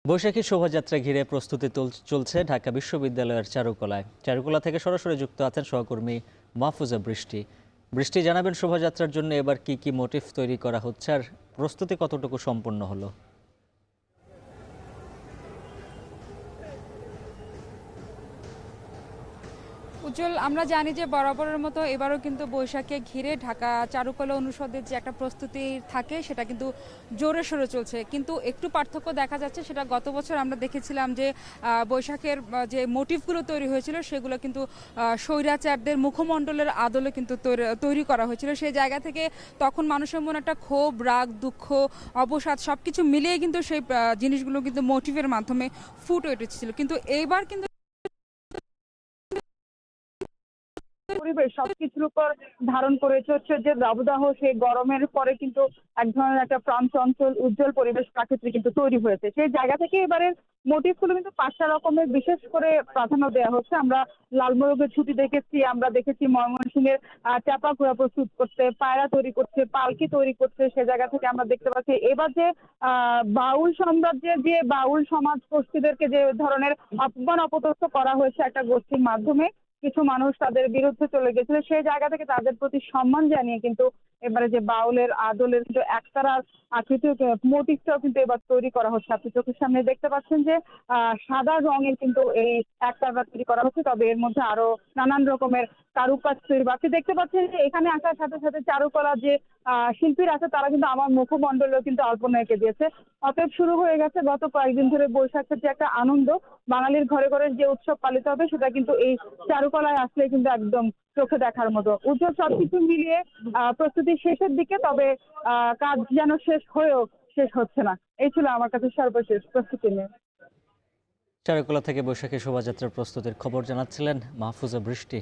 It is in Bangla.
বৈশাখী শোভাযাত্রা ঘিরে প্রস্তুতি চলছে ঢাকা বিশ্ববিদ্যালয়ের চারুকলায়। চারুকলা থেকে সরাসরি যুক্ত আছেন সহকর্মী মাহফুজা বৃষ্টি। বৃষ্টি, জানাবেন শোভাযাত্রার জন্য এবার কি কি মোটিভ তৈরি করা হচ্ছে আর প্রস্তুতি কতটুকু সম্পন্ন হলো? উজ্জ্বল, আমরা জানি যে বরাবরের মতো এবারও কিন্তু বৈশাখকে ঘিরে ঢাকা চারুকলা অনুষদের যে একটা প্রস্তুতি থাকে সেটা কিন্তু জোরে সোরে চলছে, কিন্তু একটু পার্থক্য দেখা যাচ্ছে। সেটা গত বছর আমরা দেখেছিলাম যে বৈশাখের যে মোটিভগুলো তৈরি হয়েছিল সেগুলো কিন্তু স্বৈরাচারদের মুখমণ্ডলের আদলে কিন্তু তৈরি করা হয়েছিল। সেই জায়গা থেকে তখন মানুষের মনে একটা ক্ষোভ, রাগ, দুঃখ, অবসাদ সবকিছু মিলিয়ে কিন্তু সেই জিনিসগুলো কিন্তু মোটিভের মাধ্যমে ফুটে উঠেছিল। কিন্তু এইবার কিন্তু পরিবেশ সবকিছুর উপর ধারণ করে চলছে যে দাবদাহ, সেই গরমের পরে কিন্তু এক ধরনের একটা প্রাণচঞ্চল উজ্জ্বল পরিবেশ প্রাকৃতিক কিন্তু তৈরি হয়েছে। সেই জায়গা থেকে এবারের মোটিভগুলো কিন্তু পাঁচটা রকমের বিশেষ করে প্রাধান্য দেওয়া হচ্ছে। আমরা লালমোরগের ছুটি দেখেছি, আমরা দেখেছি ময়মনসিংহের চাপা ঘোড়া প্রস্তুত করতে, পায়রা তৈরি করছে, পালকি তৈরি করছে। সে জায়গা থেকে আমরা দেখতে পাচ্ছি এবার যে বাউল সাম্রাজ্যের যে বাউল সমাজ গোষ্ঠীদেরকে যে ধরনের অপমান অপদস্থ করা হয়েছে একটা গোষ্ঠীর মাধ্যমে, কিছু মানুষ তাদের বিরুদ্ধে চলে গেছিল, সেই জায়গা থেকে তাদের প্রতি সম্মান জানিয়ে কিন্তু এবারে যে বাউলের আদলের কিন্তু একতারা আকৃতির মোটিভটাও কিন্তু এবার তৈরি করা হচ্ছে। আপনি চোখের সামনে দেখতে পাচ্ছেন যে সাদা রঙের কিন্তু এই একতারা তৈরি করা হচ্ছে, তবে এর মধ্যে আরো নানান রকমের কারুকাজ তৈরি। আপনি দেখতে পাচ্ছেন যে এখানে আসার সাথে সাথে চারুকলা যে শিল্পীরা আছে তারা কিন্তু আমার মুখমণ্ডলেও কিন্তু অল্পনা এঁকে দিয়েছে। অতএব শুরু হয়ে গেছে গত কয়েকদিন ধরে বৈশাখের যে একটা আনন্দ, বাঙালির ঘরে ঘরে যে উৎসব পালিত হবে সেটা কিন্তু এই চারুকলায় আসলে কিন্তু একদম চোখে দেখার মতো। উজ্জ্বল, সবকিছু মিলিয়ে প্রস্তুতি শেষের দিকে, তবে কাজ যেন শেষ হয়েও শেষ হচ্ছে না। এই ছিল আমার কাছে সর্বশেষ প্রস্তুতি নিয়ে। চারুকলা থেকে বৈশাখী শোভাযাত্রার প্রস্তুতির খবর জানাচ্ছিলেন মাহফুজা বৃষ্টি।